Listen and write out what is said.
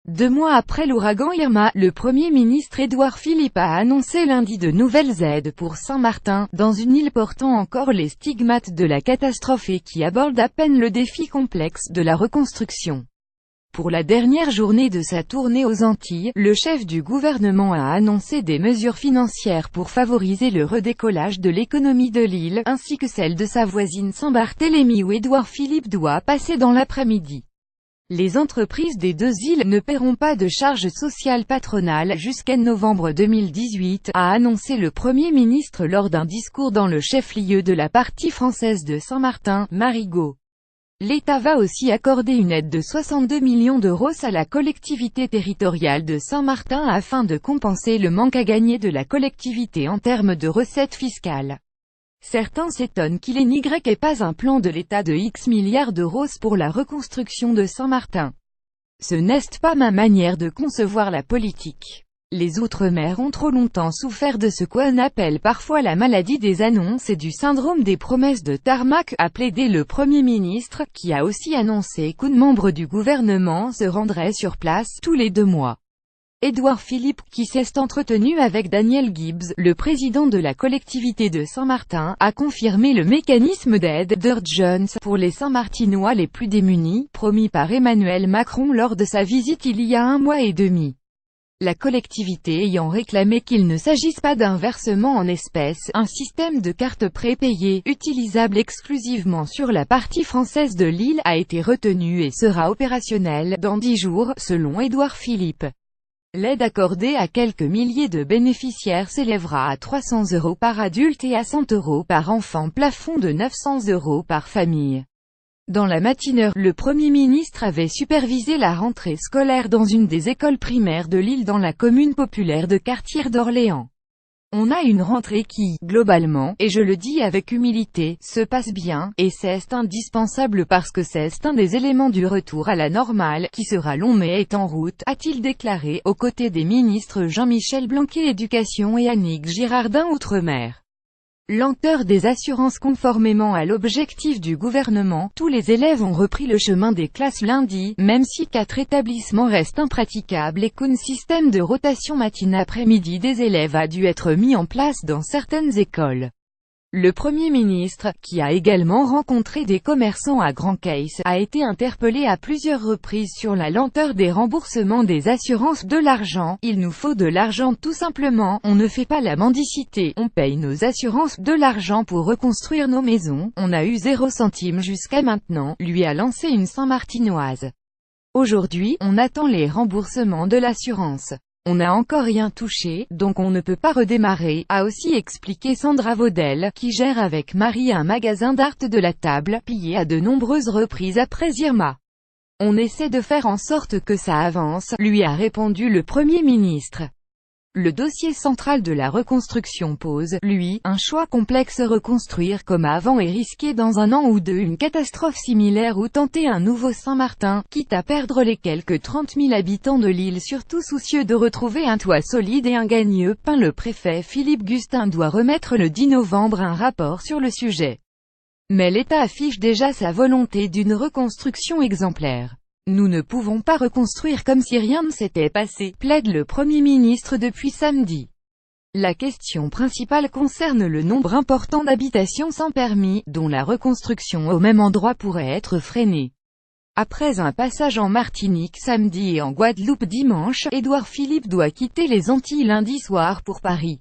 2 mois après l'ouragan Irma, le Premier ministre Édouard Philippe a annoncé lundi de nouvelles aides pour Saint-Martin, dans une île portant encore les stigmates de la catastrophe et qui aborde à peine le défi complexe de la reconstruction. Pour la dernière journée de sa tournée aux Antilles, le chef du gouvernement a annoncé des mesures financières pour favoriser le redécollage de l'économie de l'île, ainsi que celle de sa voisine Saint-Barthélemy où Édouard Philippe doit passer dans l'après-midi. Les entreprises des deux îles ne paieront pas de charges sociales patronales jusqu'à novembre 2018, a annoncé le Premier ministre lors d'un discours dans le chef-lieu de la partie française de Saint-Martin, Marigot. L'État va aussi accorder une aide de 62 millions d'euros à la collectivité territoriale de Saint-Martin afin de compenser le manque à gagner de la collectivité en termes de recettes fiscales. Certains s'étonnent qu'il n'y ait pas un plan de l'État de X milliards d'euros pour la reconstruction de Saint-Martin. Ce n'est pas ma manière de concevoir la politique. Les Outre-mer ont trop longtemps souffert de ce qu'on appelle parfois la maladie des annonces et du syndrome des promesses de tarmac, a plaidé le Premier ministre, qui a aussi annoncé qu'un membre du gouvernement se rendrait sur place tous les 2 mois. Édouard Philippe, qui s'est entretenu avec Daniel Gibbs, le président de la collectivité de Saint-Martin, a confirmé le mécanisme d'aide d'urgence pour les Saint-Martinois les plus démunis, promis par Emmanuel Macron lors de sa visite il y a 1 mois et demi. La collectivité ayant réclamé qu'il ne s'agisse pas d'un versement en espèces, un système de cartes prépayées, utilisable exclusivement sur la partie française de l'île, a été retenu et sera opérationnel dans 10 jours, selon Édouard Philippe. L'aide accordée à quelques milliers de bénéficiaires s'élèvera à 300 € par adulte et à 100 € par enfant, plafond de 900 € par famille. Dans la matinée, le Premier ministre avait supervisé la rentrée scolaire dans une des écoles primaires de l'île dans la commune populaire de Cartier d'Orléans. On a une rentrée qui, globalement, et je le dis avec humilité, se passe bien, et c'est indispensable parce que c'est un des éléments du retour à la normale, qui sera long mais est en route, a-t-il déclaré, aux côtés des ministres Jean-Michel Blanquer Éducation et Annick Girardin Outre-mer. Lenteur des assurances. Conformément à l'objectif du gouvernement, tous les élèves ont repris le chemin des classes lundi, même si 4 établissements restent impraticables et qu'un système de rotation matin-après-midi des élèves a dû être mis en place dans certaines écoles. Le Premier ministre, qui a également rencontré des commerçants à Grand Case, a été interpellé à plusieurs reprises sur la lenteur des remboursements des assurances. De l'argent, il nous faut de l'argent tout simplement, on ne fait pas la mendicité, on paye nos assurances, de l'argent pour reconstruire nos maisons, on a eu 0 centime jusqu'à maintenant, lui a lancé une Saint-Martinoise. Aujourd'hui, on attend les remboursements de l'assurance. On n'a encore rien touché, donc on ne peut pas redémarrer, a aussi expliqué Sandra Vaudel, qui gère avec Marie un magasin d'art de la table, pillé à de nombreuses reprises après Irma. On essaie de faire en sorte que ça avance, lui a répondu le Premier ministre. Le dossier central de la reconstruction pose, lui, un choix complexe: reconstruire comme avant et risquer dans 1 an ou 2 une catastrophe similaire ou tenter un nouveau Saint-Martin, quitte à perdre les quelques 30 000 habitants de l'île, surtout soucieux de retrouver un toit solide et un gagne-pain. Le préfet Philippe Gustin doit remettre le 10 novembre un rapport sur le sujet. Mais l'État affiche déjà sa volonté d'une reconstruction exemplaire. Nous ne pouvons pas reconstruire comme si rien ne s'était passé, plaide le Premier ministre depuis samedi. La question principale concerne le nombre important d'habitations sans permis, dont la reconstruction au même endroit pourrait être freinée. Après un passage en Martinique samedi et en Guadeloupe dimanche, Édouard Philippe doit quitter les Antilles lundi soir pour Paris.